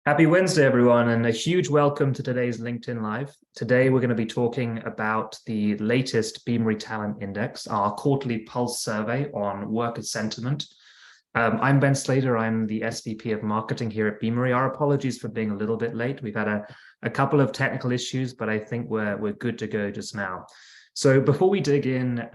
Happy Wednesday, everyone, and a huge welcome to today's LinkedIn Live. Today, we're going to be talking about the latest Beamery Talent Index, our quarterly pulse survey on worker sentiment. I'm Ben Slater. I'm the SVP of Marketing here at Beamery. Our apologies for being a little bit late. We've had a couple of technical issues, but I think we're good to go just now. So before we dig in,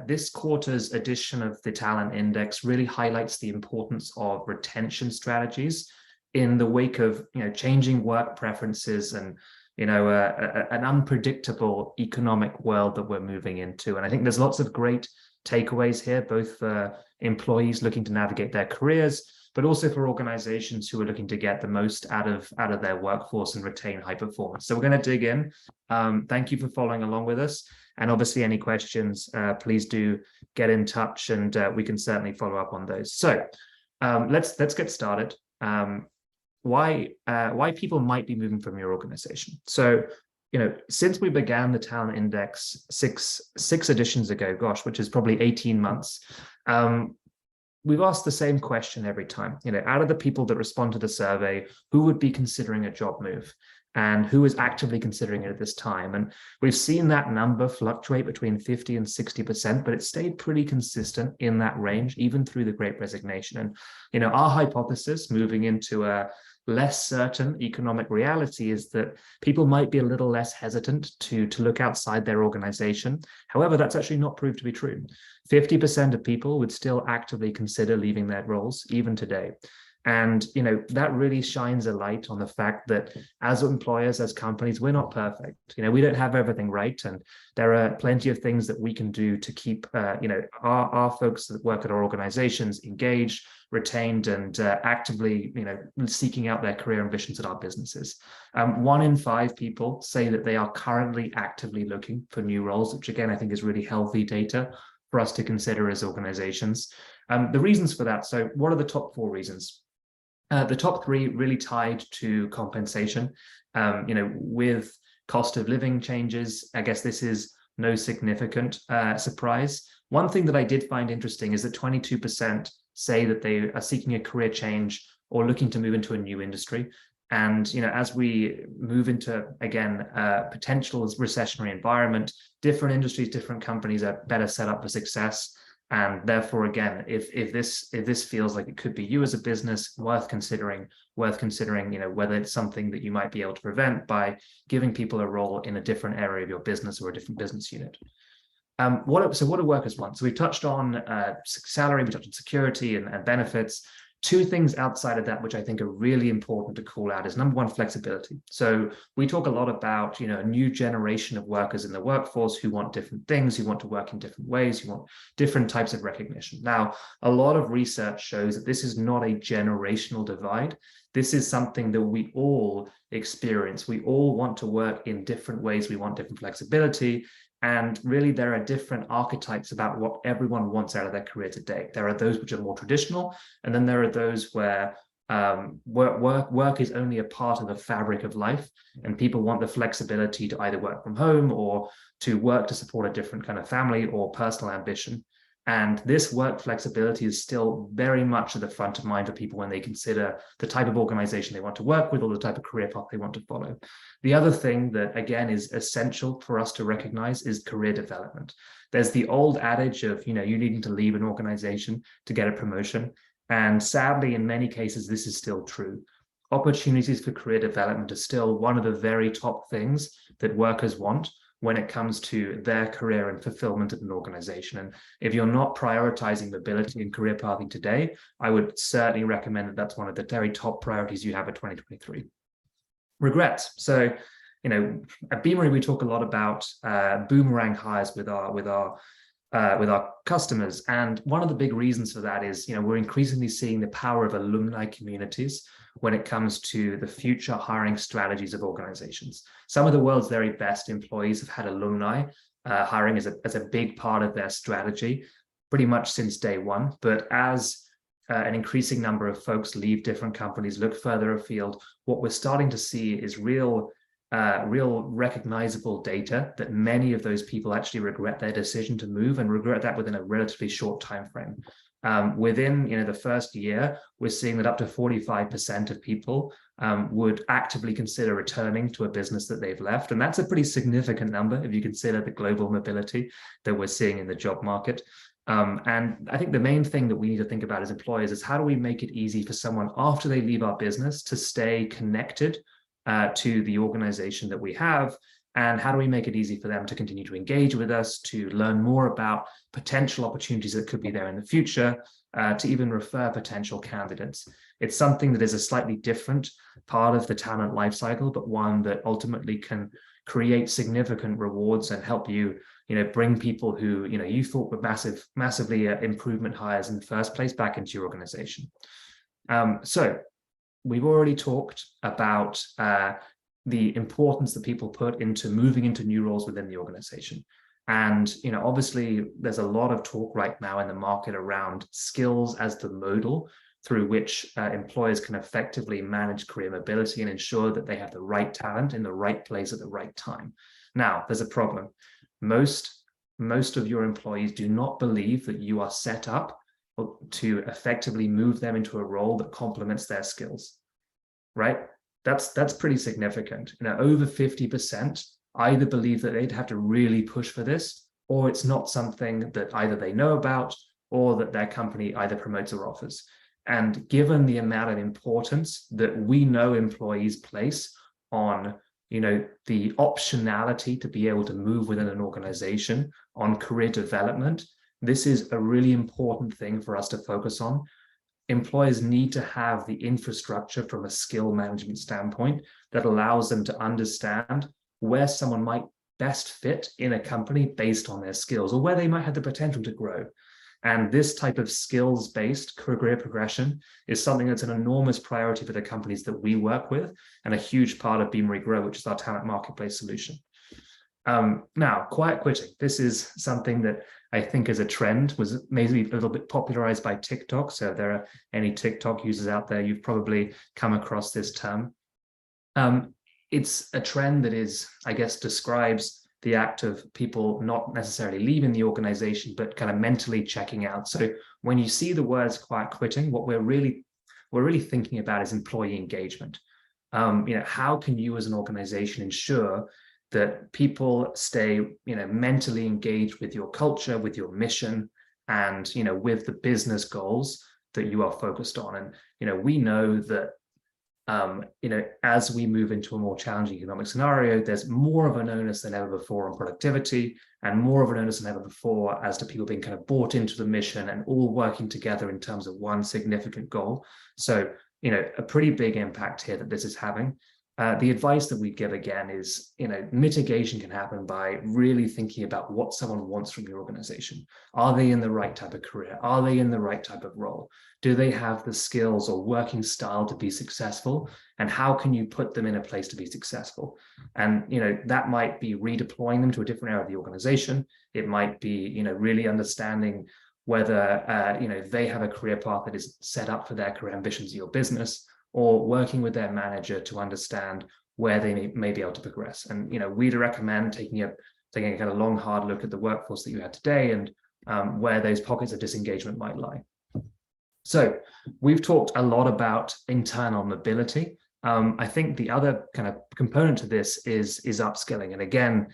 this quarter's edition of the Talent Index really highlights the importance of retention strategies in the wake of changing work preferences and an unpredictable economic world that we're moving into. And I think there's lots of great takeaways here, both for employees looking to navigate their careers, but also for organizations who are looking to get the most out of their workforce and retain high performance. So we're going to dig in. Thank you for following along with us. And obviously, any questions, please do get in touch, and we can certainly follow up on those. So let's get started. Why people might be moving from your organization. So, since we began the Talent Index six editions ago, gosh, which is probably 18 months, we've asked the same question every time. Out of the people that respond to the survey, who would be considering a job move? And who is actively considering it at this time? And we've seen that number fluctuate between 50 and 60%, but it stayed pretty consistent in that range, even through the Great Resignation. And, our hypothesis moving into a less certain economic reality is that people might be a little less hesitant to look outside their organization. However, that's actually not proved to be true. 50% of people would still actively consider leaving their roles, even today. And, that really shines a light on the fact that as employers, as companies, we're not perfect. We don't have everything right. And there are plenty of things that we can do to keep, our folks that work at our organizations engaged, retained, and actively, seeking out their career ambitions at our businesses. 1 in 5 people say that they are currently actively looking for new roles, which again, I think is really healthy data for us to consider as organizations. The reasons for that. So what are the top 4 reasons? The top 3 really tied to compensation. With cost of living changes, I guess this is no significant surprise. One thing that I did find interesting is that 22% say that they are seeking a career change or looking to move into a new industry. And, as we move into, again, potential recessionary environment, different industries, different companies are better set up for success. And therefore, again, if this feels like it could be you as a business, worth considering, whether it's something that you might be able to prevent by giving people a role in a different area of your business or a different business unit. What do workers want? So we've touched on salary, we touched on security and benefits. 2 things outside of that, which I think are really important to call out, is number 1, flexibility. So we talk a lot about, a new generation of workers in the workforce who want different things, who want to work in different ways, who want different types of recognition. Now, a lot of research shows that this is not a generational divide. This is something that we all experience. We all want to work in different ways. We want different flexibility. And really, there are different archetypes about what everyone wants out of their career today. There are those which are more traditional, and then there are those where work is only a part of the fabric of life, and people want the flexibility to either work from home or to work to support a different kind of family or personal ambition. And this work flexibility is still very much at the front of mind for people when they consider the type of organization they want to work with or the type of career path they want to follow. The other thing that, again, is essential for us to recognize is career development. There's the old adage of, you needing to leave an organization to get a promotion. And sadly, in many cases, this is still true. Opportunities for career development are still one of the very top things that workers want when it comes to their career and fulfillment at an organization. And if you're not prioritizing mobility and career pathing today, I would certainly recommend that that's one of the very top priorities you have at 2023. Regrets. So, at Beamery, we talk a lot about boomerang hires with our customers. And one of the big reasons for that is, we're increasingly seeing the power of alumni communities when it comes to the future hiring strategies of organizations. Some of the world's very best employees have had alumni hiring as a big part of their strategy pretty much since day one. But as an increasing number of folks leave different companies, look further afield, what we're starting to see is real recognizable data that many of those people actually regret their decision to move, and regret that within a relatively short time frame. Within the first year, we're seeing that up to 45% of people would actively consider returning to a business that they've left. And that's a pretty significant number if you consider the global mobility that we're seeing in the job market. And I think the main thing that we need to think about as employers is how do we make it easy for someone after they leave our business to stay connected to the organization that we have, and how do we make it easy for them to continue to engage with us, to learn more about potential opportunities that could be there in the future, to even refer potential candidates. It's something that is a slightly different part of the talent lifecycle, but one that ultimately can create significant rewards and help you, bring people who, you thought were massively improvement hires in the first place back into your organization. So we've already talked about the importance that people put into moving into new roles within the organization. And, obviously there's a lot of talk right now in the market around skills as the modal through which employers can effectively manage career mobility and ensure that they have the right talent in the right place at the right time. Now, there's a problem. Most of your employees do not believe that you are set up to effectively move them into a role that complements their skills, right? That's pretty significant. Over 50% either believe that they'd have to really push for this, or it's not something that either they know about or that their company either promotes or offers. And given the amount of importance that we know employees place on, the optionality to be able to move within an organization, on career development, this is a really important thing for us to focus on. Employers need to have the infrastructure from a skill management standpoint that allows them to understand where someone might best fit in a company based on their skills, or where they might have the potential to grow. And this type of skills-based career progression is something that's an enormous priority for the companies that we work with, and a huge part of Beamery Grow, which is our talent marketplace solution. Now, quiet quitting. This is something that I think is a trend, was maybe a little bit popularized by TikTok. So if there are any TikTok users out there, you've probably come across this term. It's a trend that is, I guess, describes the act of people not necessarily leaving the organization, but kind of mentally checking out. So when you see the words quiet quitting, what we're really thinking about is employee engagement. How can you as an organization ensure that people stay, mentally engaged with your culture, with your mission, and, with the business goals that you are focused on. And, we know that, as we move into a more challenging economic scenario, there's more of an onus than ever before on productivity, and more of an onus than ever before as to people being kind of bought into the mission and all working together in terms of one significant goal. So, a pretty big impact here that this is having. The advice that we give again is, mitigation can happen by really thinking about what someone wants from your organization. Are they in the right type of career? Are they in the right type of role? Do they have the skills or working style to be successful? And how can you put them in a place to be successful? And, that might be redeploying them to a different area of the organization. It might be, really understanding whether, they have a career path that is set up for their career ambitions of your business, or working with their manager to understand where they may be able to progress. And, we'd recommend taking a kind of long, hard look at the workforce that you have today, and where those pockets of disengagement might lie. So we've talked a lot about internal mobility. I think the other kind of component to this is upskilling. And again,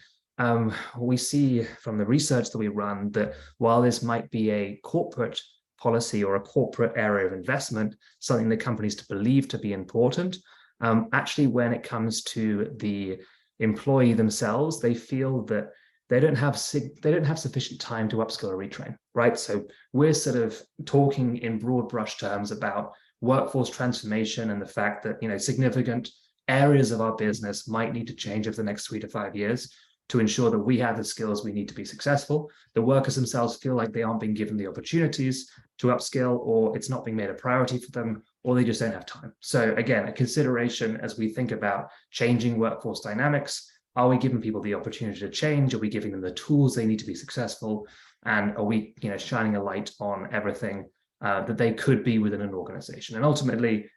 we see from the research that we run that while this might be a corporate policy or a corporate area of investment, something that companies believe to be important, actually when it comes to the employee themselves, they feel that they don't have sufficient time to upskill or retrain, right? So we're sort of talking in broad brush terms about workforce transformation and the fact that, significant areas of our business might need to change over the next 3 to 5 years to ensure that we have the skills we need to be successful. The workers themselves feel like they aren't being given the opportunities to upskill, or it's not being made a priority for them, or they just don't have time. So again, a consideration as we think about changing workforce dynamics: are we giving people the opportunity to change? Are we giving them the tools they need to be successful? And are we, shining a light on everything that they could be within an organization? And ultimately,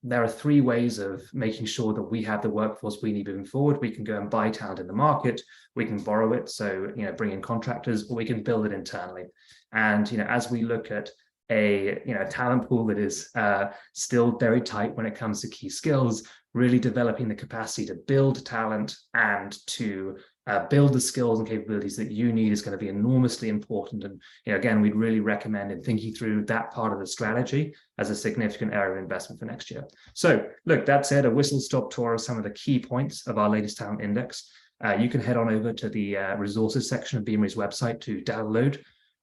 there are 3 ways of making sure that we have the workforce we need moving forward. We can go and buy talent in the market, we can borrow it, so bring in contractors, or we can build it internally. And as we look at a talent pool that is still very tight when it comes to key skills, really developing the capacity to build talent and to build the skills and capabilities that you need is going to be enormously important. And again, we'd really recommend in thinking through that part of the strategy as a significant area of investment for next year. So look, that said, a whistle-stop tour of some of the key points of our latest talent index. You can head on over to the resources section of Beamery's website to download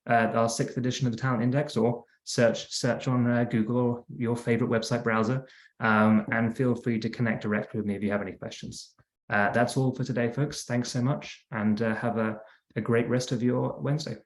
our 6th edition of the talent index, or search on Google or your favorite website browser, and feel free to connect directly with me if you have any questions. That's all for today, folks. Thanks so much, and have a great rest of your Wednesday.